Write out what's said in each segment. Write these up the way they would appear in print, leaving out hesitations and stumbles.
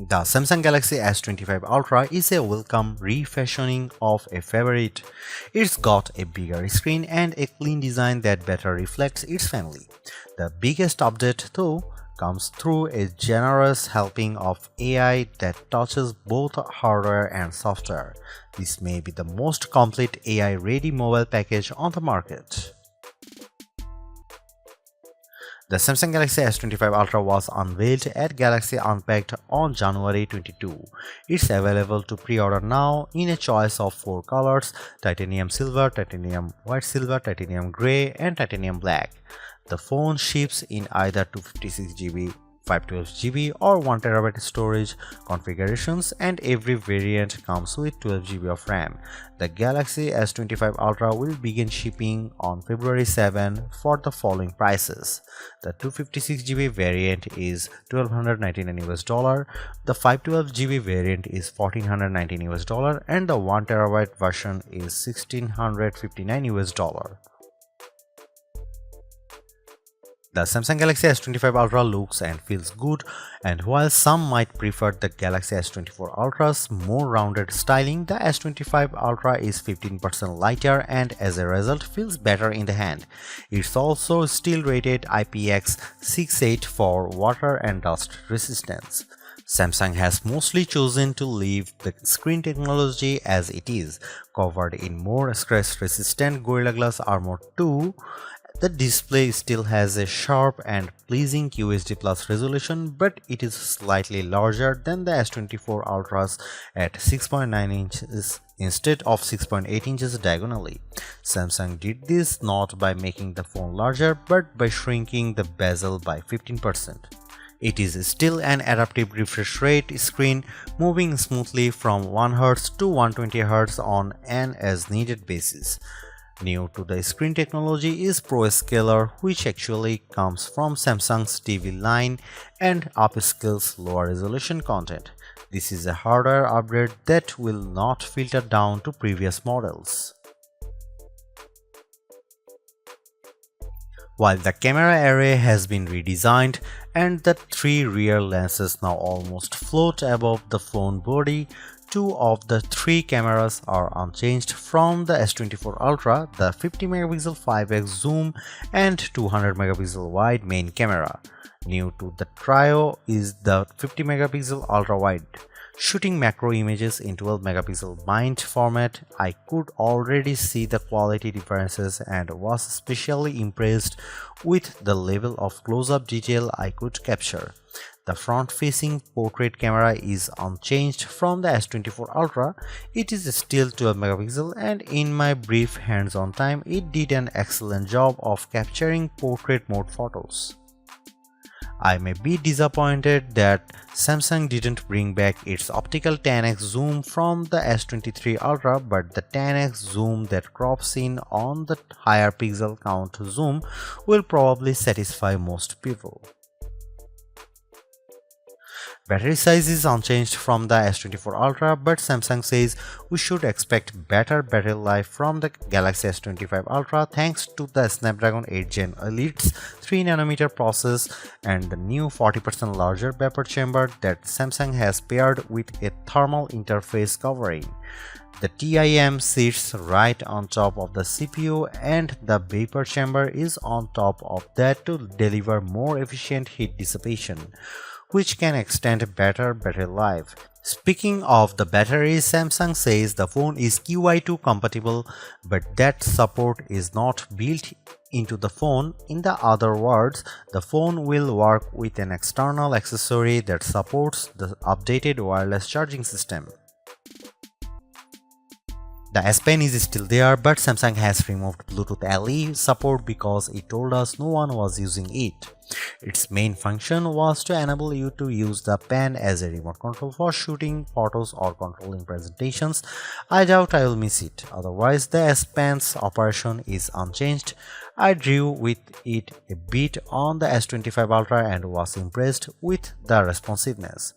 The Samsung Galaxy S25 Ultra is a welcome refashioning of a favorite. It's got a bigger screen and a clean design that better reflects its family. The biggest update, though, comes through a generous helping of AI that touches both hardware and software. This may be the most complete AI-ready mobile package on the market. The Samsung Galaxy S25 Ultra was unveiled at Galaxy Unpacked on January 22. It's available to pre-order now in a choice of 4 colors: titanium silver, titanium white silver, titanium grey, and titanium black. The phone ships in either 256GB, 512GB or 1TB storage configurations, and every variant comes with 12GB of RAM. The Galaxy S25 Ultra will begin shipping on February 7 for the following prices. The 256GB variant is $1,299, the 512GB variant is $1,419, and the 1TB version is $1,659. The Samsung Galaxy S25 Ultra looks and feels good, and while some might prefer the Galaxy S24 Ultra's more rounded styling, the S25 Ultra is 15% lighter and as a result feels better in the hand. It's also still rated IPX68 for water and dust resistance. Samsung has mostly chosen to leave the screen technology as it is, covered in more scratch-resistant Gorilla Glass Armor 2. The display still has a sharp and pleasing QHD Plus resolution, but it is slightly larger than the S24 Ultras at 6.9 inches instead of 6.8 inches diagonally. Samsung did this not by making the phone larger, but by shrinking the bezel by 15%. It is still an adaptive refresh rate screen, moving smoothly from 1Hz to 120Hz on an as-needed basis. New to the screen technology is ProScaler, which actually comes from Samsung's TV line and upscales lower resolution content. This is a hardware upgrade that will not filter down to previous models. While the camera array has been redesigned and the 3 rear lenses now almost float above the phone body, 2 of the 3 cameras are unchanged from the S24 Ultra, the 50MP 5x zoom and 200MP wide main camera. New to the trio is the 50MP ultra wide. Shooting macro images in 12MP bind format, I could already see the quality differences and was especially impressed with the level of close-up detail I could capture. The front-facing portrait camera is unchanged from the S24 Ultra. It is still 12MP, and in my brief hands-on time, it did an excellent job of capturing portrait mode photos. I may be disappointed that Samsung didn't bring back its optical 10x zoom from the S23 Ultra, but the 10x zoom that crops in on the higher pixel count zoom will probably satisfy most people. Battery size is unchanged from the S24 Ultra, but Samsung says we should expect better battery life from the Galaxy S25 Ultra thanks to the Snapdragon 8 Gen Elite's 3nm process and the new 40% larger vapor chamber that Samsung has paired with a thermal interface covering. The TIM sits right on top of the CPU and the vapor chamber is on top of that to deliver more efficient heat dissipation, which can extend better battery life. Speaking of the battery, Samsung says the phone is QI2 compatible, but that support is not built into the phone. In the other words, the phone will work with an external accessory that supports the updated wireless charging system. The S Pen is still there, but Samsung has removed Bluetooth LE support because it told us no one was using it. Its main function was to enable you to use the pen as a remote control for shooting photos or controlling presentations. I doubt I will miss it. Otherwise, the S Pen's operation is unchanged. I drew with it a bit on the S25 Ultra and was impressed with the responsiveness.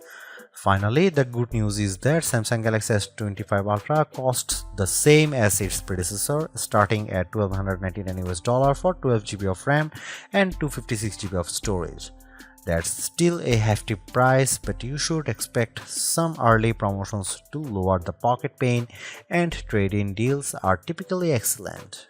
Finally, the good news is that Samsung Galaxy S25 Ultra costs the same as its predecessor, starting at $1,299 for 12GB of RAM and 256GB of storage. That's still a hefty price, but you should expect some early promotions to lower the pocket pain, and trade-in deals are typically excellent.